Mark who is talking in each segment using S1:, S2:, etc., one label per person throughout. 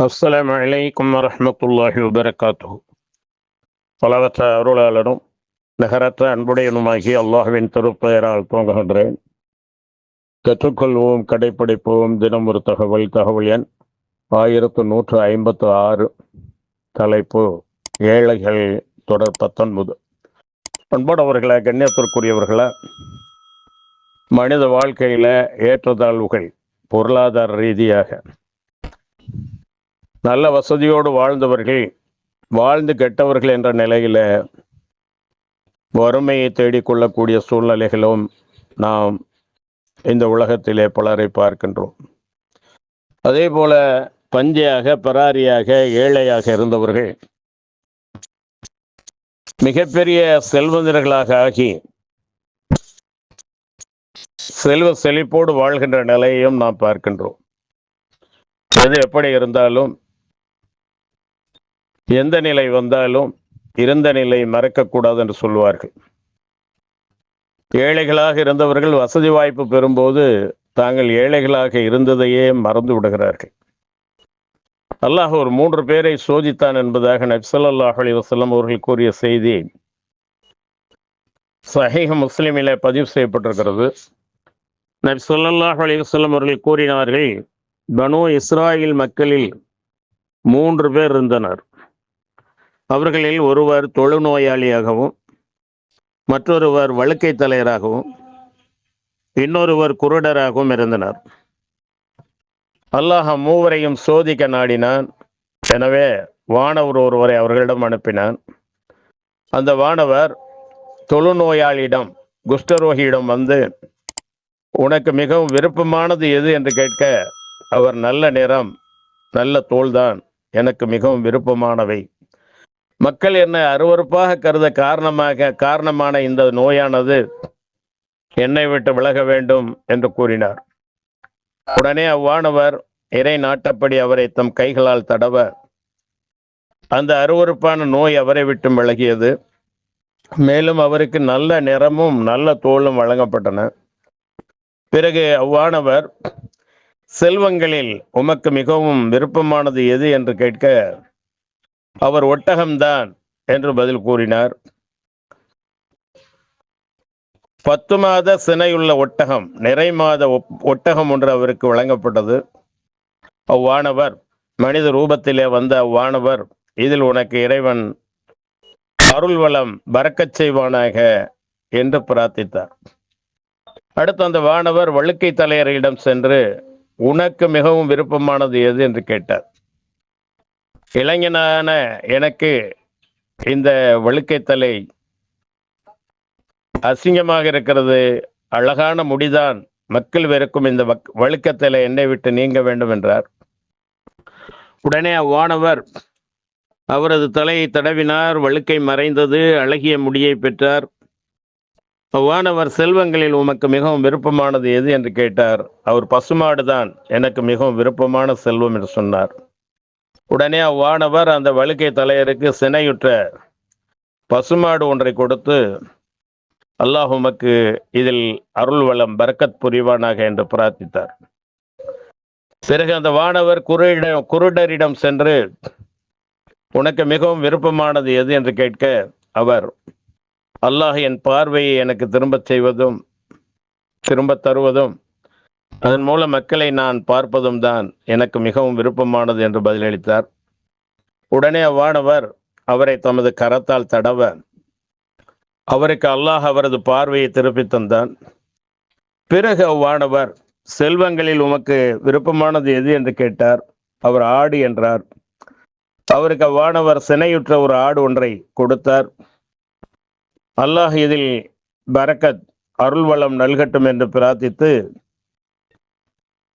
S1: அஸ்ஸலாமு அலைக்கும் வரஹ்மத்துல்லாஹி வபரகாத்துஹு. பலவற்ற அருளாளனும் நிகரற்ற அன்புடையனுமாகி அல்லாஹ்வின் திருப்பெயரால் துவங்குகின்றேன். கற்றுக்கொள்வோம், கடைப்பிடிப்போம். தினம் ஒரு தகவல் எண் 1156. தலைப்பு ஏழைகள். தொடர் 19. அன்புடையவர்களே, கண்ணியத்திற்குரியவர்களே, மனித வாழ்க்கையில ஏற்றத்தாழ்வுகள் பொருளாதார ரீதியாக நல்ல வசதியோடு வாழ்ந்தவர்கள், வாழ்ந்து கெட்டவர்கள் என்ற நிலையில வறுமையை தேடிக்கொள்ளக்கூடிய சூழ்நிலைகளும் நாம் இந்த உலகத்திலே பலரை பார்க்கின்றோம். அதே போல பஞ்சையாக, பராரியாக, ஏழையாக இருந்தவர்கள் மிகப்பெரிய செல்வந்தர்களாக ஆகி செல்வ செழிப்போடு வாழ்கின்ற நிலையையும் நாம் பார்க்கின்றோம். எது எப்படி இருந்தாலும், எந்த நிலை வந்தாலும் இருந்த நிலை மறக்கக்கூடாது என்று சொல்வார்கள். ஏழைகளாக இருந்தவர்கள் வசதி வாய்ப்பு பெறும்போது தாங்கள் ஏழைகளாக இருந்ததையே மறந்து விடுகிறார்கள். அல்லாஹ் ஒரு 3 பேரை சோதித்தான் என்பதாக நபி ஸல்லல்லாஹு அலைஹி வஸல்லம் அவர்கள் கூறிய செய்தி சஹீஹ் முஸ்லிமிலே பதிவு செய்யப்பட்டிருக்கிறது. நபி ஸல்லல்லாஹு அலைஹி வஸல்லம் அவர்கள் கூறினார்கள், பனு இஸ்ராயில் மக்களில் 3 பேர் இருந்தனர். அவர்களில் ஒருவர் தொழுநோயாளியாகவும், மற்றொருவர் வழுக்கை தலையராகவும், இன்னொருவர் குருடராகவும் இருந்தனர். அல்லாஹ் மூவரையும் சோதிக்க நாடினான். எனவே வானவர் ஒருவரை அவர்களிடம் அனுப்பினான். அந்த வானவர் தொழுநோயாளியிடம், குஷ்டரோகியிடம் வந்து, உனக்கு மிகவும் விருப்பமானது எது என்று கேட்க, அவர் நல்ல நிறம், நல்ல தோள்தான் எனக்கு மிகவும் விருப்பமானவை. மக்கள் என்னை அருவருப்பாக கருத காரணமான இந்த நோயானது என்னை விட்டு விலக வேண்டும் என்று கூறினார். உடனே அவ்வானவர் இறை நாட்டப்படி அவரை தம் கைகளால் தடவ அந்த அருவருப்பான நோய் அவரை விட்டு விலகியது. மேலும் அவருக்கு நல்ல நிறமும் நல்ல தோளும் வழங்கப்பட்டன. பிறகு அவ்வானவர், செல்வங்களில் உமக்கு மிகவும் விருப்பமானது எது என்று கேட்க, அவர் ஒட்டகம்தான் என்று பதில் கூறினார். 10 மாத சினையுள்ள ஒட்டகம், நிறை மாத ஒட்டகம் ஒன்று அவருக்கு வழங்கப்பட்டது. அவ்வானவர், மனித ரூபத்திலே வந்த அவ்வானவர், இதில் உனக்கு இறைவன் அருள் வளம் பறக்கச் செய்வானாக என்று பிரார்த்தித்தார். அடுத்து அந்த வானவர் வழுக்கை தலையரிடம் சென்று, உனக்கு மிகவும் விருப்பமானது எது என்று கேட்டார். இளைஞனான எனக்கு இந்த வழுக்கை தலை அசிங்கமாக இருக்கிறது, அழகான முடிதான், மக்கள் வெறுக்கும் இந்த வழுக்கத்தலை என்னை விட்டு நீங்க வேண்டும் என்றார். உடனே அவ்வானவர் அவரது தலையை தடவினார். வழுக்கை மறைந்தது, அழகிய முடியை பெற்றார். அவ்வானவர், செல்வங்களில் உமக்கு மிகவும் விருப்பமானது எது என்று கேட்டார். அவர் பசுமாடுதான் எனக்கு மிகவும் விருப்பமான செல்வம் என்று சொன்னார். உடனே அவ்வானவர் அந்த வழுக்கை தலையருக்கு சினையுற்ற பசுமாடு ஒன்றை கொடுத்து, அல்லாஹ் உமக்கு இதில் அருள் வளம் பரக்கத் புரிவானாக என்று பிரார்த்தித்தார். பிறகு அந்த வானவர் குருடரிடம் சென்று, உனக்கு மிகவும் விருப்பமானது எது என்று கேட்க, அவர், அல்லாஹ் என் பார்வையை எனக்கு திரும்பச் செய்வதும் திரும்பத் தருவதும் அதன் மூலம் மக்களை நான் பார்ப்பதும் தான் எனக்கு மிகவும் விருப்பமானது என்று பதிலளித்தார். உடனே அவ்வானவர் அவரை தமது கரத்தால் தடவ அவருக்கு அல்லாஹ் அவரது பார்வையை திருப்பி தந்தான். பிறகு அவ்வானவர், செல்வங்களில் உமக்கு விருப்பமானது எது என்று கேட்டார். அவர் ஆடு என்றார். அவருக்கு அவ்வானவர் சினையுற்ற ஒரு ஆடு ஒன்றை கொடுத்தார். அல்லாஹ் இதில் பரக்கத், அருள் வளம் நல்கட்டும் என்று பிரார்த்தித்து,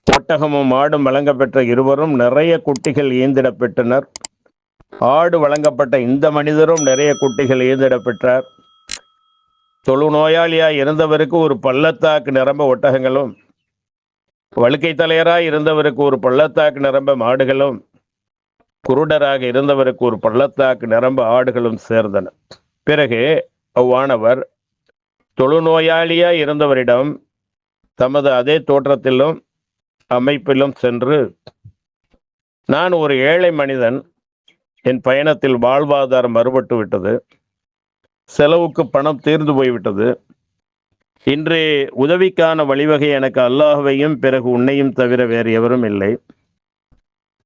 S1: ஒட்டகமும் ஆடும் வழங்கப்பெற்ற இருவரும் நிறைய குட்டிகள் ஈந்திட பெற்றனர். ஆடு வழங்கப்பட்ட இந்த மனிதரும் நிறைய குட்டிகள் ஈந்திட பெற்றார். தொழுநோயாளியாய் இருந்தவருக்கு ஒரு பள்ளத்தாக்கு நிரம்ப ஒட்டகங்களும், வழுக்கை தலையராய் இருந்தவருக்கு ஒரு பள்ளத்தாக்கு நிரம்ப மாடுகளும், குருடராக இருந்தவருக்கு ஒரு பள்ளத்தாக்கு நிரம்ப ஆடுகளும் சேர்ந்தன. பிறகு அவ்வானவர் தொழுநோயாளியாய் இருந்தவரிடம் தமது அதே தோற்றத்திலும் அமைப்பிலும் சென்று நான் ஒரு ஏழை மனிதன், என் பயணத்தில் வாழ்வாதாரம் மறுபட்டு விட்டது, செலவுக்கு பணம் தீர்ந்து போய்விட்டது. இன்று உதவிக்கான வழிவகை எனக்கு அல்லாஹ்வையும் பிறகு உன்னையும் தவிர வேறு எவரும் இல்லை.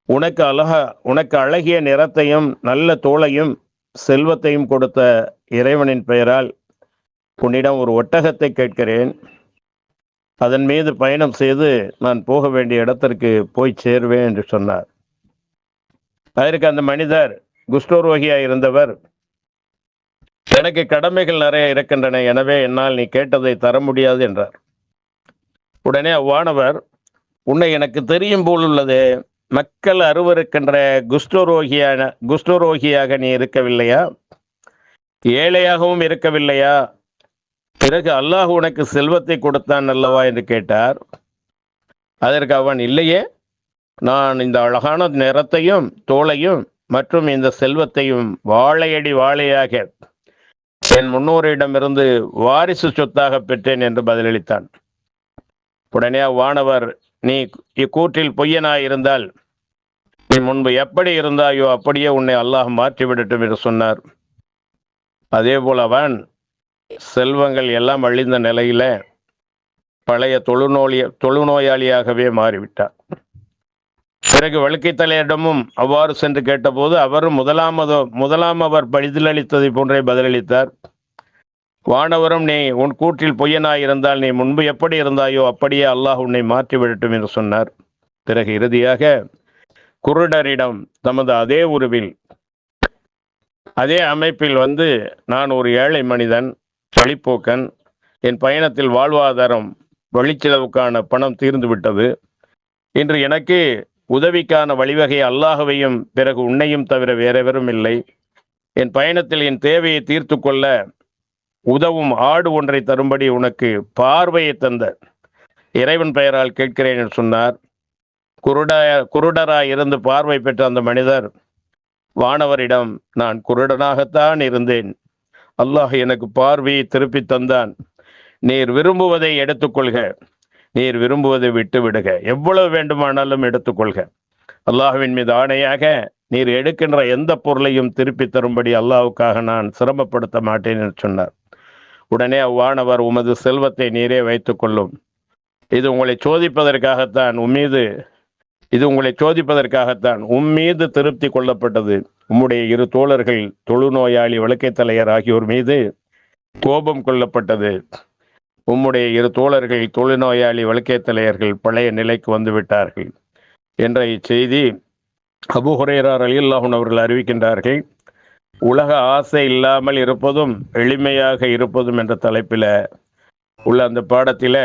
S1: உனக்கு அழகிய நிறத்தையும் நல்ல தோளையும் செல்வத்தையும் கொடுத்த இறைவனின் பெயரால் உன்னிடம் ஒரு ஒட்டகத்தை கேட்கிறேன். அதன் மீது பயணம் செய்து நான் போக வேண்டிய இடத்திற்கு போய் சேருவேன் என்று சொன்னார். அதற்கு அந்த மனிதர், குஷ்டரோகியாய் இருந்தவர், எனக்கு கடமைகள் நிறைய இருக்கின்றன, எனவே என்னால் நீ கேட்டதை தர முடியாது என்றார். உடனே அவ்வானவர், உன்னை எனக்கு தெரியும் போல் உள்ளது, மக்கள் அருவருக்கின்ற குஷ்டரோகியாக நீ இருக்கவில்லையா? ஏழையாகவும் இருக்கவில்லையா? பிறகு அல்லாஹ் உனக்கு செல்வத்தை கொடுத்தான் அல்லவா என்று கேட்டார். அதற்கு அவன், இல்லையே, நான் இந்த அழகான நிறத்தையும் தோளையும் மற்றும் இந்த செல்வத்தையும் வாழையடி வாழையாக என் முன்னோரிடமிருந்து வாரிசு சொத்தாக பெற்றேன் என்று பதிலளித்தான். உடனே அவ்வானவர், நீ இக்கூற்றில் பொய்யனாய் இருந்தால் நீ முன்பு எப்படி இருந்தாயோ அப்படியே உன்னை அல்லாஹ் மாற்றிவிடட்டும் என்று சொன்னார். அதே போல் அவன் செல்வங்கள் எல்லாம் அழிந்த நிலையில பழைய தொழுநோயாளியாகவே மாறிவிட்டார். பிறகு வழுக்கை தலையிடமும் அவ்வாறு சென்று கேட்டபோது அவரும் முதலாம் அவர் பதிலளித்ததை போன்றே பதிலளித்தார். வானவரும், நீ உன் கூற்றில் பொய்யனாய் இருந்தால் நீ முன்பு எப்படி இருந்தாயோ அப்படியே அல்லாஹ் உன்னை மாற்றிவிடட்டும் என்று சொன்னார். பிறகு இறுதியாக குருடரிடம் தமது அதே உருவில் அதே அமைப்பில் வந்து, நான் ஒரு ஏழை மனிதன், வழிப்போக்கன், என் பயணத்தில் வாழ்வாதாரம் வழிச்செலவுக்கான பணம் தீர்ந்து விட்டது, இன்று எனக்கு உதவிக்கான வழிவகை அல்லாஹ்வையும் பிறகு உன்னையும் தவிர வேறெவரும் இல்லை, என் பயணத்தில் என் தேவையை தீர்த்து கொள்ள உதவும் ஆடு ஒன்றை தரும்படி உனக்கு பார்வையை தந்த இறைவன் பெயரால் கேட்கிறேன் என்று சொன்னார். குருடராய் இருந்து பார்வை பெற்ற அந்த மனிதர் வானவரிடம், நான் குருடனாகத்தான் இருந்தேன், அல்லாஹ் எனக்கு பார்வையை திருப்பி தந்தான், நீர் விரும்புவதை எடுத்துக்கொள்க, நீர் விரும்புவதை விட்டு விடுக, எவ்வளவு வேண்டுமானாலும் எடுத்துக்கொள்க, அல்லாஹ்வின் மீது ஆணையாக நீர் எடுக்கின்ற எந்த பொருளையும் திருப்பி தரும்படி அல்லாஹ்வுக்காக நான் சிரமப்படுத்த மாட்டேன் என்று சொன்னார். உடனே அவ்வானவர், உமது செல்வத்தை நீரே வைத்துக் கொள்ளும், இது உங்களை சோதிப்பதற்காகத்தான் உம்மீது திருப்தி கொள்ளப்பட்டது. உம்முடைய இரு தோழர்கள் தொழுநோயாளி வழுக்கை தலையர் ஆகியோர் மீது கோபம் கொள்ளப்பட்டது. உம்முடைய இரு தோழர்கள் தொழுநோயாளி வழுக்கை தலையர்கள் பழைய நிலைக்கு வந்து விட்டார்கள் என்ற இச்செய்தி அபூ ஹுரைரா ரலியல்லாஹு அன்ஹு அவர்கள் அறிவிக்கின்றார்கள். உலக ஆசை இல்லாமல் இருப்பதும் எளிமையாக இருப்பதும் என்ற தலைப்பில் உள்ள அந்த பாடத்தில்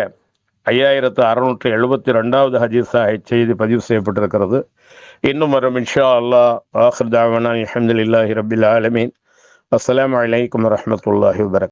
S1: 5672வது ஹதீஸாக இச்செய்தி பதிவு செய்யப்பட்டிருக்கிறது. இன்னும் வரும் இன்ஷா அல்லாஹ். ஆகிர் தாவானா அல்ஹம்துலில்லாஹி ரப்பில் ஆலமீன். அஸ்ஸலாமு அலைக்கும் வரஹ்மத்துல்லாஹி வபரகாத்துஹு.